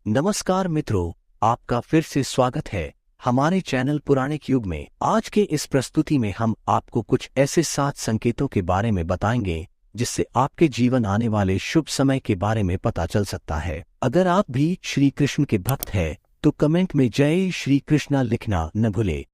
नमस्कार मित्रों, आपका फिर से स्वागत है हमारे चैनल पुराणिक युग में। आज के इस प्रस्तुति में हम आपको कुछ ऐसे 7 संकेतों के बारे में बताएंगे जिससे आपके जीवन आने वाले शुभ समय के बारे में पता चल सकता है। अगर आप भी श्री कृष्ण के भक्त हैं तो कमेंट में जय श्री कृष्णा लिखना न भूले।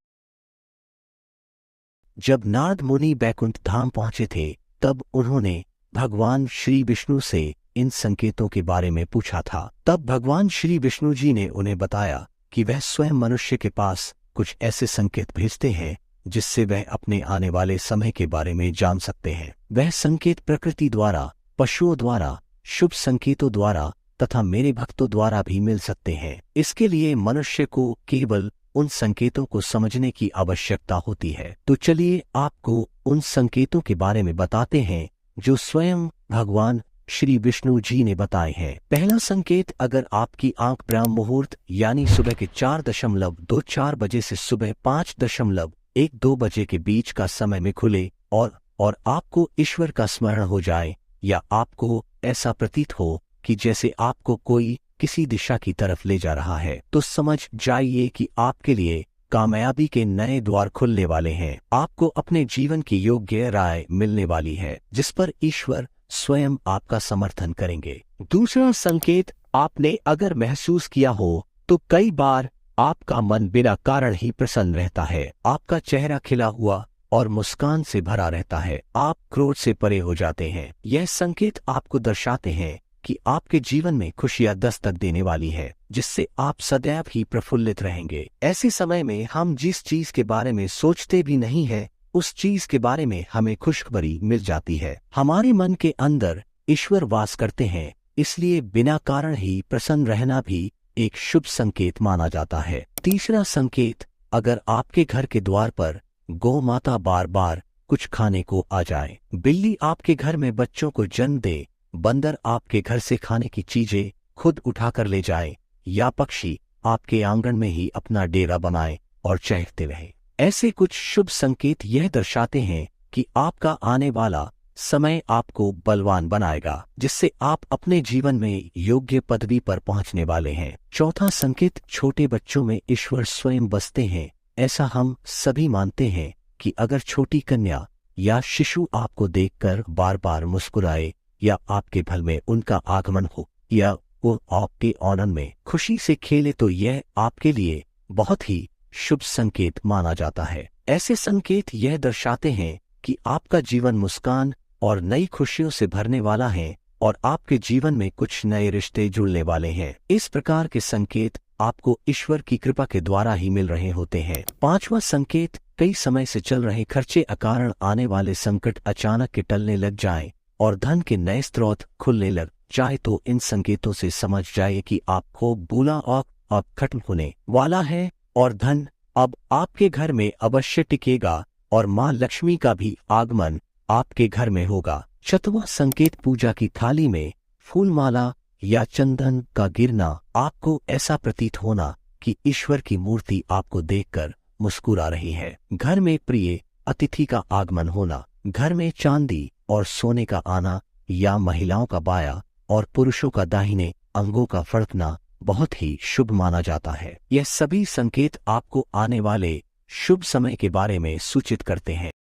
जब नारद मुनि बैकुंठ धाम पहुंचे थे तब उन्होंने भगवान श्री विष्णु से इन संकेतों के बारे में पूछा था। तब भगवान श्री विष्णु जी ने उन्हें बताया कि वह स्वयं मनुष्य के पास कुछ ऐसे संकेत भेजते हैं जिससे वह अपने आने वाले समय के बारे में जान सकते हैं। वह संकेत प्रकृति द्वारा, पशुओं द्वारा, शुभ संकेतों द्वारा तथा मेरे भक्तों द्वारा भी मिल सकते हैं। इसके लिए मनुष्य को केवल उन संकेतों को समझने की आवश्यकता होती है। तो चलिए आपको उन संकेतों के बारे में बताते हैं जो स्वयं भगवान श्री विष्णु जी ने बताए हैं। पहला संकेत, अगर आपकी आंख ब्रह्म मुहूर्त यानी सुबह के 4.24 बजे से सुबह 5.12 बजे के बीच का समय में खुले और आपको ईश्वर का स्मरण हो जाए, या आपको ऐसा प्रतीत हो कि जैसे आपको कोई किसी दिशा की तरफ ले जा रहा है, तो समझ जाइए कि आपके लिए कामयाबी के नए द्वार खुलने वाले हैं। आपको अपने जीवन की योग्य राय मिलने वाली है जिस पर ईश्वर स्वयं आपका समर्थन करेंगे। दूसरा संकेत, आपने अगर महसूस किया हो तो कई बार आपका मन बिना कारण ही प्रसन्न रहता है। आपका चेहरा खिला हुआ और मुस्कान से भरा रहता है। आप क्रोध से परे हो जाते हैं। यह संकेत आपको दर्शाते हैं कि आपके जीवन में खुशियां दस्तक देने वाली है, जिससे आप सदैव ही प्रफुल्लित रहेंगे। ऐसे समय में हम जिस चीज के बारे में सोचते भी नहीं है उस चीज के बारे में हमें खुशखबरी मिल जाती है। हमारे मन के अंदर ईश्वर वास करते हैं, इसलिए बिना कारण ही प्रसन्न रहना भी एक शुभ संकेत माना जाता है। तीसरा संकेत, अगर आपके घर के द्वार पर गौ माता बार बार कुछ खाने को आ जाए, बिल्ली आपके घर में बच्चों को जन्म दे, बंदर आपके घर से खाने की चीजें खुद उठाकर ले जाए, या पक्षी आपके आंगन में ही अपना डेरा बनाए और चहकते रहे, ऐसे कुछ शुभ संकेत यह दर्शाते हैं कि आपका आने वाला समय आपको बलवान बनाएगा, जिससे आप अपने जीवन में योग्य पदवी पर पहुंचने वाले हैं। चौथा संकेत, छोटे बच्चों में ईश्वर स्वयं बसते हैं। ऐसा हम सभी मानते हैं कि अगर छोटी कन्या या शिशु आपको देखकर बार बार मुस्कुराए, या आपके भल में उनका आगमन हो, या वो आपके आनंद में खुशी से खेले, तो यह आपके लिए बहुत ही शुभ संकेत माना जाता है। ऐसे संकेत यह दर्शाते हैं कि आपका जीवन मुस्कान और नई खुशियों से भरने वाला है और आपके जीवन में कुछ नए रिश्ते जुड़ने वाले हैं। इस प्रकार के संकेत आपको ईश्वर की कृपा के द्वारा ही मिल रहे होते हैं। पांचवा संकेत, कई समय से चल रहे खर्चे अकारण आने वाले संकट अचानक के टलने लग जाएं और धन के नए स्रोत खुलने लग जाए, तो इन संकेतों से समझ जाए कि आपको बुला और अब खत्म होने वाला है और धन अब आपके घर में अवश्य टिकेगा और मां लक्ष्मी का भी आगमन आपके घर में होगा। छठवां संकेत, पूजा की थाली में फूलमाला या चंदन का गिरना, आपको ऐसा प्रतीत होना कि ईश्वर की मूर्ति आपको देखकर मुस्कुरा रही है। घर में प्रिय अतिथि का आगमन होना, घर में चांदी और सोने का आना, या महिलाओं का बायां और पुरुषों का दाहिने अंगों का फड़कना बहुत ही शुभ माना जाता है। यह सभी संकेत आपको आने वाले शुभ समय के बारे में सूचित करते हैं।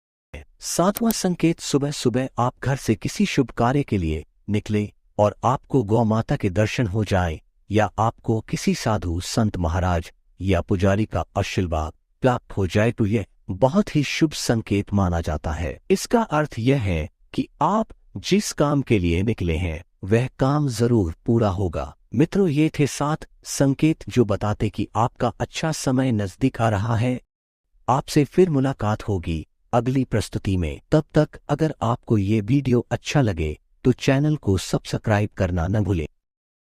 सातवां संकेत, सुबह सुबह आप घर से किसी शुभ कार्य के लिए निकले और आपको गौ माता के दर्शन हो जाए, या आपको किसी साधु संत महाराज या पुजारी का आशीर्वाद प्राप्त हो जाए, तो यह बहुत ही शुभ संकेत माना जाता है। इसका अर्थ यह है कि आप जिस काम के लिए निकले हैं वह काम जरूर पूरा होगा। मित्रों, ये थे 7 संकेत जो बताते कि आपका अच्छा समय नजदीक आ रहा है। आपसे फिर मुलाकात होगी अगली प्रस्तुति में। तब तक अगर आपको ये वीडियो अच्छा लगे तो चैनल को सब्सक्राइब करना न भूलें।